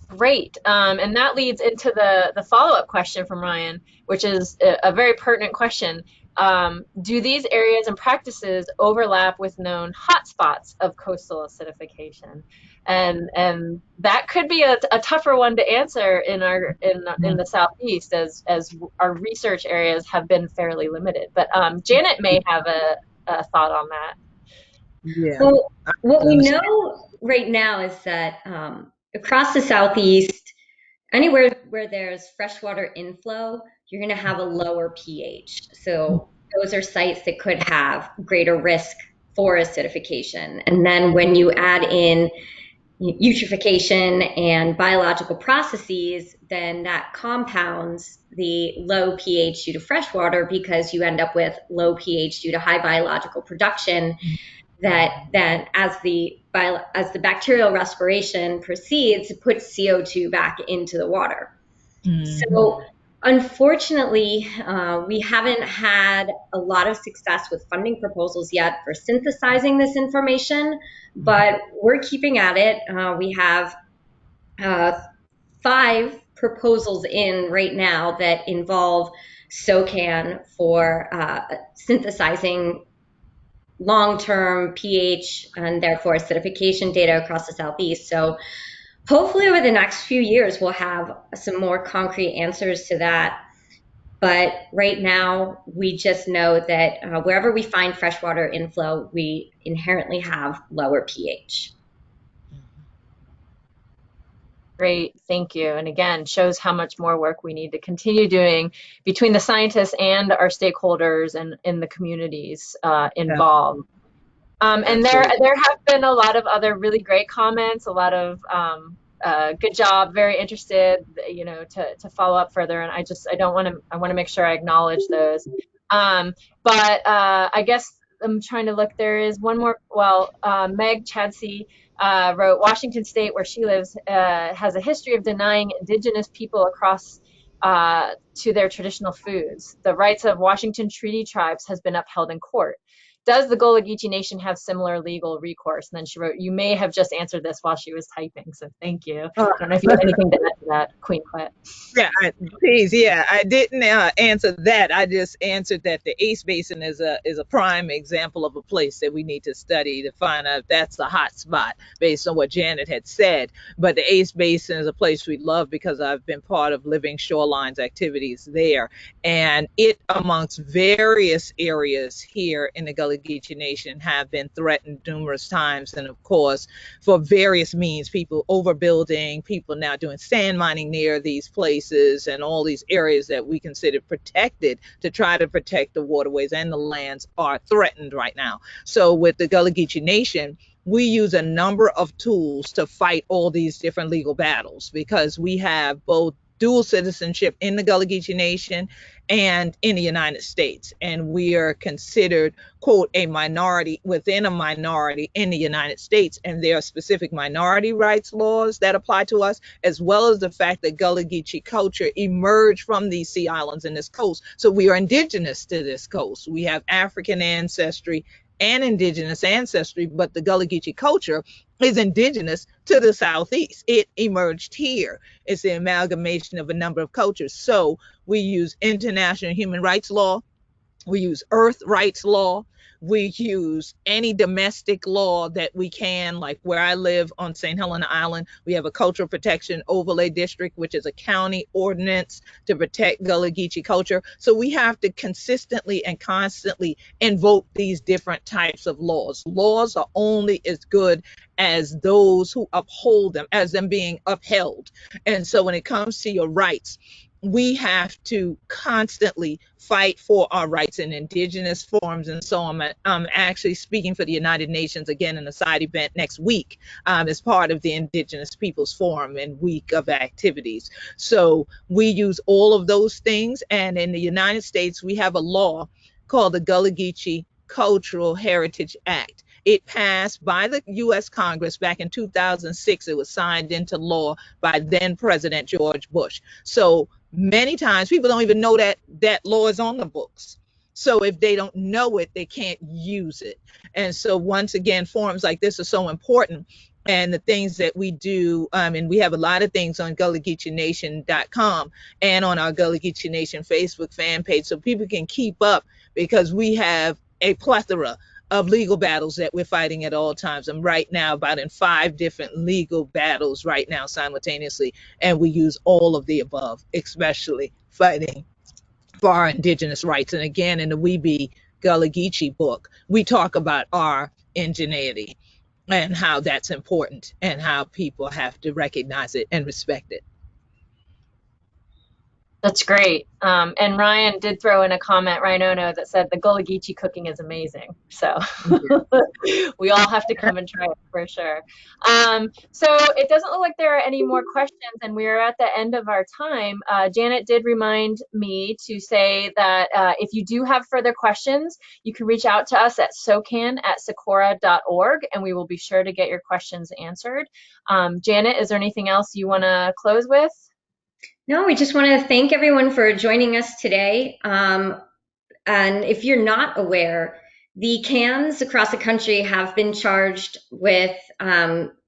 Great. And that leads into the follow-up question from Ryan, which is a very pertinent question. Do these areas and practices overlap with known hotspots of coastal acidification? And that could be a tougher one to answer in the Southeast, as our research areas have been fairly limited. But Janet may have a thought on that. Yeah. Well, what we know right now is that across the Southeast, anywhere where there's freshwater inflow, you're going to have a lower pH. So those are sites that could have greater risk for acidification. And then when you add in eutrophication and biological processes, then that compounds the low pH due to freshwater, because you end up with low pH due to high biological production. That then, as the bacterial respiration proceeds, it puts CO2 back into the water. So unfortunately, we haven't had a lot of success with funding proposals yet for synthesizing this information, but we're keeping at it. We have 5 proposals in right now that involve Socan for synthesizing long-term pH and therefore acidification data across the Southeast. So hopefully over the next few years, we'll have some more concrete answers to that. But right now, we just know that wherever we find freshwater inflow, we inherently have lower pH. Great, thank you. And again, shows how much more work we need to continue doing between the scientists and our stakeholders and in the communities involved. And there have been a lot of other really great comments, a lot of good job, very interested, to follow up further. And I want to make sure I acknowledge those. But I guess I'm trying to look. There is one more. Well, Meg Chadsey wrote, Washington State, where she lives, has a history of denying indigenous people across to their traditional foods. The rights of Washington Treaty tribes has been upheld in court. Does the Gulligici Nation have similar legal recourse? And then she wrote, you may have just answered this while she was typing, so thank you. I don't know if you have anything to add to that, Queen Quet. Yeah, please. Yeah, I didn't answer that. I just answered that the Ace Basin is a prime example of a place that we need to study to find out if that's a hot spot based on what Janet had said. But the Ace Basin is a place we love because I've been part of Living Shorelines activities there, and it, amongst various areas here in the Gulligici Nation, have been threatened numerous times. And of course, for various means, people overbuilding, people now doing sand mining near these places, and all these areas that we consider protected to try to protect the waterways and the lands are threatened right now. So with the Gulligici Nation, we use a number of tools to fight all these different legal battles, because we have both dual citizenship in the Gulligici Nation and in the United States. And we are considered, quote, a minority within a minority in the United States. And there are specific minority rights laws that apply to us, as well as the fact that Gulligici culture emerged from these sea islands in this coast. So we are indigenous to this coast. We have African ancestry and indigenous ancestry, but the Gulligici culture is indigenous to the Southeast. It emerged here. It's the amalgamation of a number of cultures. So we use international human rights law. We use earth rights law. We use any domestic law that we can, like where I live on St. Helena Island, we have a cultural protection overlay district, which is a county ordinance to protect Gullah-Geechee culture. So we have to consistently and constantly invoke these different types of laws. Laws are only as good as those who uphold them, as them being upheld. And so when it comes to your rights, we have to constantly fight for our rights in indigenous forms and so on. I'm actually speaking for the United Nations again in a side event next week as part of the Indigenous Peoples Forum and week of activities. So we use all of those things. And in the United States, we have a law called the Gulligici Cultural Heritage Act. It passed by the U.S. Congress back in 2006. It was signed into law by then President George Bush. So many times people don't even know that that law is on the books. So if they don't know it, they can't use it. And so once again, forums like this are so important. And the things that we do, and we have a lot of things on GullagiCiNation.com and on our Gullah-Geechee Nation Facebook fan page, so people can keep up, because we have a plethora of legal battles that we're fighting at all times. I'm right now about in 5 different legal battles right now simultaneously, and we use all of the above, especially fighting for our indigenous rights. And again, in the We Be Gullah-Geechee book, we talk about our indigeneity and how that's important and how people have to recognize it and respect it. That's great. And Ryan did throw in a comment, Ryan Ono, that said the Golagici cooking is amazing. So we all have to come and try it for sure. So it doesn't look like there are any more questions, and we are at the end of our time. Janet did remind me to say that if you do have further questions, you can reach out to us at socan@socorro.org, and we will be sure to get your questions answered. Janet, is there anything else you want to close with? No, we just want to thank everyone for joining us today. And if you're not aware, the cans across the country have been charged with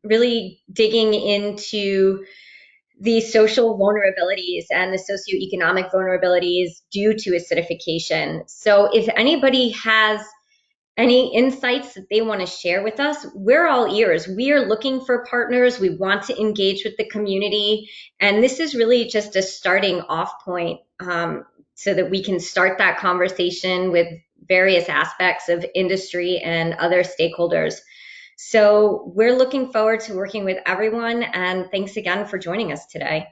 really digging into the social vulnerabilities and the socioeconomic vulnerabilities due to acidification. So if anybody has any insights that they want to share with us, we're all ears. We are looking for partners. We want to engage with the community. And this is really just a starting off point so that we can start that conversation with various aspects of industry and other stakeholders. So we're looking forward to working with everyone. And thanks again for joining us today.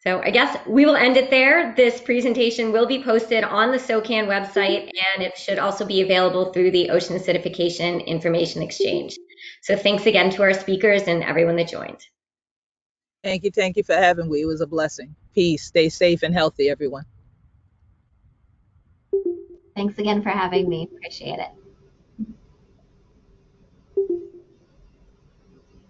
So I guess we will end it there. This presentation will be posted on the Socan website, and it should also be available through the Ocean Acidification Information Exchange. So thanks again to our speakers and everyone that joined. Thank you for having me. It was a blessing. Peace. Stay safe and healthy, everyone. Thanks again for having me. Appreciate it.